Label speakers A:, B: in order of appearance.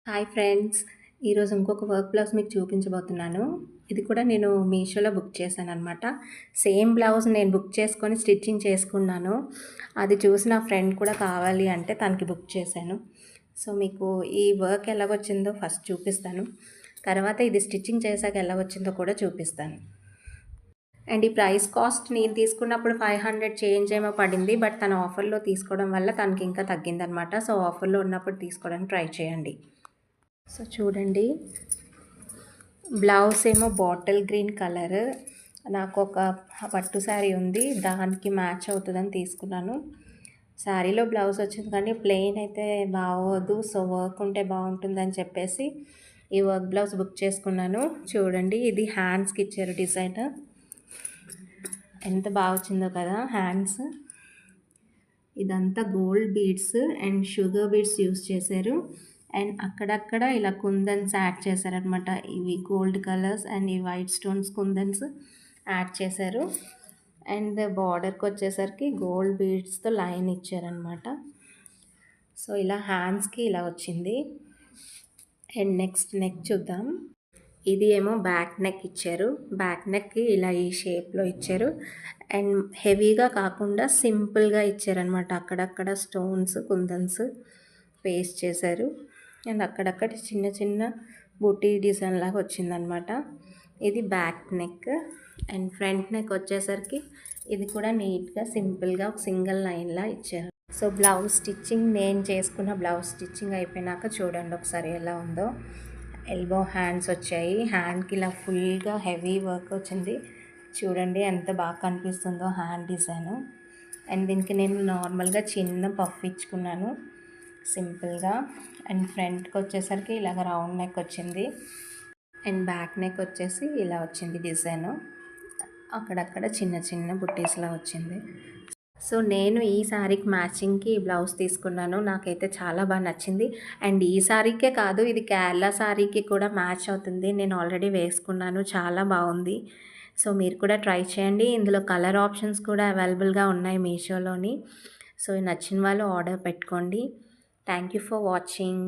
A: Hi friends. ఈరోజు ఇంకొక work blouse మీకు చూపించబోతున్నాను. ఇది కూడా నేను మీషోలో బుక్ చేశాననమాట. సేమ్ బ్లౌజ్ నేను బుక్ చేసుకొని స్టిచ్చింగ్ చేసుకున్నాను. అది చూసి నా ఫ్రెండ్ కూడా కావాలి అంటే తనకి బుక్ చేశాను. సో మీకు ఈ వర్క్ ఎలాగొచ్చిందో ఫస్ట్ చూపిస్తాను. తర్వాత ఇది స్టిచ్చింగ్ చేశాక ఎలాగొచ్చిందో కూడా చూపిస్తాను. అండ్ ఈ ప్రైస్ కాస్ట్ నేను తీసుకున్నప్పుడు 500 చేంజ్ ఏమో పడింది. బట్ తన ఆఫర్లో తీసుకోవడం వల్ల తనకి ఇంకా తగ్గిందనమాట. సో ఆఫర్లో ఉన్నప్పుడు తీసుకోవడానికి ట్రై చేయండి. సో చూడండి, బ్లౌజ్ ఏమో బాటిల్ గ్రీన్ కలర్. నాకు ఒక పట్టు శారీ ఉంది, దానికి మ్యాచ్ అవుతుందని తీసుకున్నాను. శారీలో బ్లౌజ్ వచ్చింది కానీ ప్లెయిన్ అయితే బాగోదు. సో వర్క్ ఉంటే బాగుంటుందని చెప్పేసి ఈ వర్క్ బ్లౌజ్ బుక్ చేసుకున్నాను. చూడండి, ఇది హ్యాండ్స్కి ఇచ్చారు డిజైన్. ఎంత బాగా వచ్చిందో కదా హ్యాండ్స్. ఇదంతా gold beads and sugar beads use చేశారు. అండ్ అక్కడక్కడ ఇలా కుందన్స్ యాడ్ చేశారనమాట. ఇవి గోల్డ్ కలర్స్ అండ్ ఈ వైట్ స్టోన్స్ కుందన్స్ యాడ్ చేశారు. అండ్ బార్డర్కి వచ్చేసరికి గోల్డ్ బీడ్స్తో లైన్ ఇచ్చారనమాట. సో ఇలా హ్యాండ్స్కి ఇలా వచ్చింది. అండ్ నెక్స్ట్ నెక్ చూద్దాం. ఇది ఏమో బ్యాక్ నెక్ ఇచ్చారు. బ్యాక్ నెక్కి ఇలా ఈ షేప్లో ఇచ్చారు. అండ్ హెవీగా కాకుండా సింపుల్గా ఇచ్చారనమాట. అక్కడక్కడ స్టోన్స్ కుందన్స్ పేస్ట్ చేశారు. అండ్ అక్కడక్కడ చిన్న చిన్న బూటీ డిజైన్ లాగా వచ్చిందనమాట. ఇది back neck. And front neck వచ్చేసరికి ఇది కూడా నీట్గా సింపుల్గా ఒక సింగిల్ లైన్లా ఇచ్చారు. సో బ్లౌజ్ స్టిచ్చింగ్ నేను చేసుకున్న బ్లౌజ్ స్టిచ్చింగ్ అయిపోయినాక చూడండి ఒకసారి ఎలా ఉందో. ఎల్బో హ్యాండ్స్ వచ్చాయి. హ్యాండ్కి ఇలా ఫుల్గా హెవీ వర్క్ వచ్చింది. చూడండి ఎంత బాగా కనిపిస్తుందో హ్యాండ్ డిజైన్. అండ్ దీనికి నేను నార్మల్గా చిన్న పఫ్ ఇచ్చుకున్నాను సింపుల్గా. అండ్ ఫ్రంట్కి వచ్చేసరికి ఇలాగ రౌండ్ నెక్ వచ్చింది. అండ్ బ్యాక్ నెక్ వచ్చేసి ఇలా వచ్చింది డిజైన్. అక్కడక్కడ చిన్న చిన్న బుట్టీస్లా వచ్చింది. సో నేను ఈ శారీకి మ్యాచింగ్కి బ్లౌజ్ తీసుకున్నాను. నాకైతే చాలా బాగా నచ్చింది. అండ్ ఈ శారీకే కాదు, ఇది కేరళ శారీకి కూడా మ్యాచ్ అవుతుంది. నేను ఆల్రెడీ వేసుకున్నాను, చాలా బాగుంది. సో మీరు కూడా ట్రై చేయండి. ఇందులో కలర్ ఆప్షన్స్ కూడా అవైలబుల్గా ఉన్నాయి మీషోలోని. సో నచ్చిన వాళ్ళు ఆర్డర్ పెట్టుకోండి. Thank you for watching.